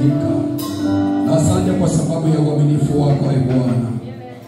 kutumika. Na asante kwa sababu ya uaminifu wako Bwana.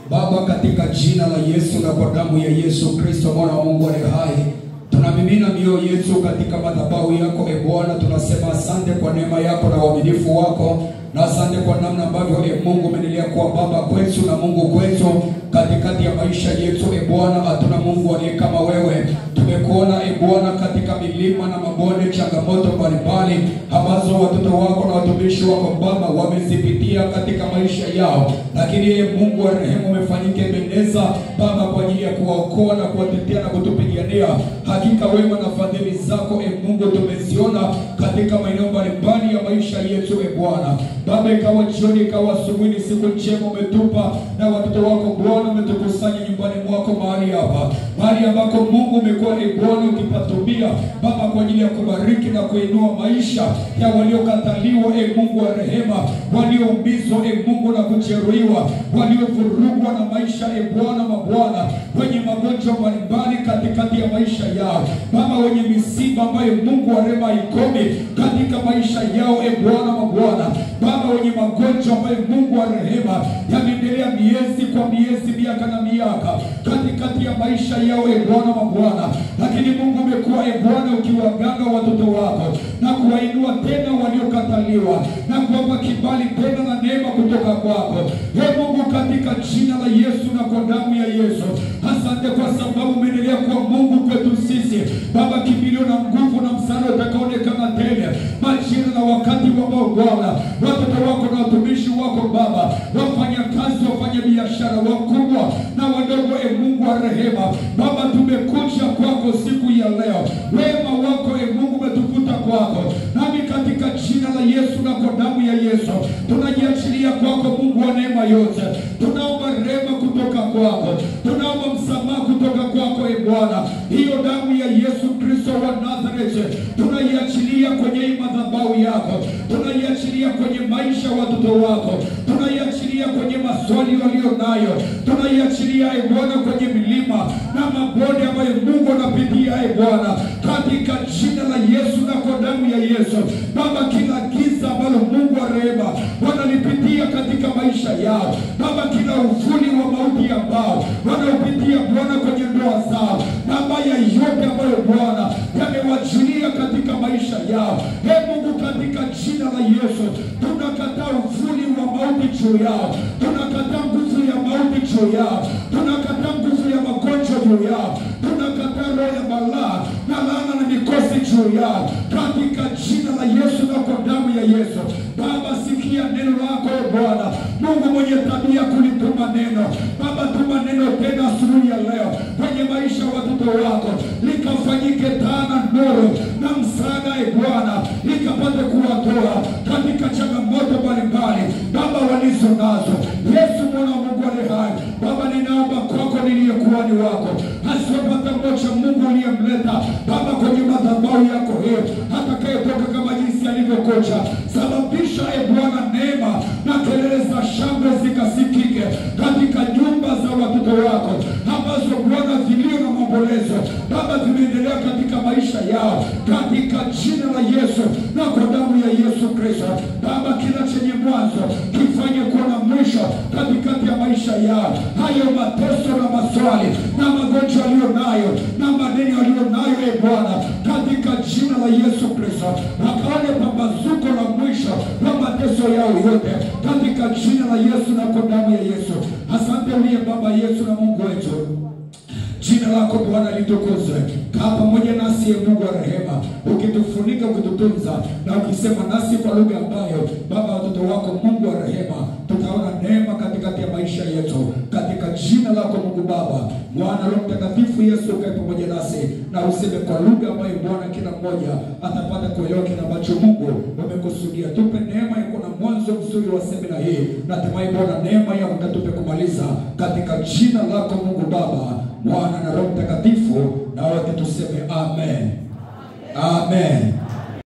Baba, katika jina la Yesu na kwa damu ya Yesu Kristo mwana wa Mungu aliye hai, tunamimina mioyo yetu katika madhabahu yako Bwana. Tunasema asante kwa neema yako na uaminifu wako, na asante kwa namna ambavyo Mungu umeendelea kuwa baba kwetu na Mungu kwetu katikati ya maisha yetu Bwana. Hatuna Mungu aliye kama wewe. Tumekuona Bwana katika milima na mabonde, changamoto mbalimbali ambazo watoto wako na watumishi wako Baba wamezipitia katika maisha yao, lakini Mungu wa rehema umefanyika Ebeneza Baba kwa ajili ya kuwaokoa na kuwatetea na kutupigania. Hakika wema na fadhili zako Mungu tumeziona katika maeneo mbalimbali ya maisha yetu Bwana. Baba, ikawa jioni ikawa asubuhi, siku njema umetupa na watoto wako Bwana umetukusanya nyumbani mwako mahali hapa, mahali ambako Mungu umekuwa Bwana ukipatumia Baba kwa ajili ya kubariki na kuinua maisha ya waliokataliwa Mungu wa rehema, walioumizwa Mungu na kujeruhiwa, waliovurugwa na maisha Bwana mabwana, wenye magonjwa mbalimbali katikati ya maisha yao Baba, wenye misiba ambayo Mungu wa rehema ikomi katika maisha yao Bwana mabwana, Baba wenye magonjwa ambayo Mungu wa rehema yameendelea miezi kwa miezi, miaka na miaka katikati ya maisha yao Bwana mabwana, lakini Mungu umekuwa Bwana ukiwaganga watoto wako na kuwainua tena waliokataliwa na kuwapa kibali tena na neema kutoka kwako Mungu, katika jina la Yesu na kwa damu ya Yesu. Asante kwa sababu umeendelea kuwa Mungu kwetu sisi Baba, kimbilio na nguvu na msaada utakaoonekana tena majira na wakati ambao Bwana watoto wako na watumishi wako Baba, wafanya kazi, wafanya biashara, wakubwa na wadogo Mungu wa rehema Baba, tumekuja kwako siku ya leo. Wema wako Mungu umetuvuta kwako, nami katika jina la Yesu na kwa damu ya Yesu tunajiachilia kwako Mungu wa neema yote. Tunaomba rehema kutoka kwako, tunaomba msamaha kutoka kwako Bwana. Hiyo damu ya Yesu Kristo wa Nazareti tunaiachilia kwenye madhabahu yako, tunaiachilia kwenye maisha ya watoto wako, tunaiachilia kwenye maswali walio nayo, tunaiachilia Bwana kwenye milima na mabonde ambayo Mungu anapitia Bwana, katika jina la Yesu na kwa damu ya Yesu Baba, kila giza ambalo Mungu wa rehema wanalipitia katika maisha yao Baba, kila uvuli wa mauti ambao wanaopitia Bwana kwenye ndoa zao na mabaya yote ambayo Bwana yamewachilia katika maisha yao Mungu, katika jina la Yesu tunakataa uvuli wa mauti juu yao, tunakataa nguvu ya mauti juu yao, tunakataa nguvu ya magonjwa juu yao, tunakataa roho ya balaa na laana na mikosi juu yao katika jina la Yesu na kwa damu ya Yesu. Baba, sikia neno lako Bwana Mungu mwenye tabia kulituma neno Baba, tuma neno tena asubuhi ya leo kwenye maisha watoto wako, likafanyike taa na nuru na msaada Bwana, likapate kuwatoa katika changamoto mbalimbali Baba walizo nazo. Yesu mwana wa Mungu aliye hai Baba, ninaomba kwako niliyekuwa ni wako asiyepata mocha Mungu aliyemleta Baba kwenye madhabahu yako atakayetoka kama jinsi alivyokocha, sababisha Bwana neema na kelele za shangwe zikasikike katika nyumba za watoto wako ambazo Bwana vilio na maombolezo Baba vimeendelea katika maisha yao, katika jina la Yesu na kwa damu ya Yesu Kristo Baba, kila chenye mwanzo kifanye kuwa na mwisho katikati ya maisha yao. Hayo mateso na maswali na magonjwa walio nayo na madeni walio nayo Bwana, katika jina la Yesu Kristo wakaone pambazuko la mwisho wa mateso yao yote katika jina la Yesu na kwa damu ya Yesu. Asante uliye Baba Yesu na Mungu wetu, jina lako Bwana litukuzwe. Kaa pamoja nasi Mungu wa rehema, ukitufunika, ukitutunza na ukisema nasi kwa lugha ambayo Baba watoto wako Mungu wa rehema tutaona neema katikati ya maisha yetu, katika jina lako Mungu Baba, Mwana, Roho Mtakatifu. Yesu ukae pamoja nasi na useme kwa lugha ambayo Bwana kila mmoja atapata kuelewa kile ambacho Mungu umekusudia. Tupe neema ya kuwa na mwanzo mzuri wa semina hii, na hatimaye Bwana neema yako katupe kumaliza, katika jina lako Mungu Baba, Mwana na Roho Mtakatifu, na wote tuseme amen. Amen.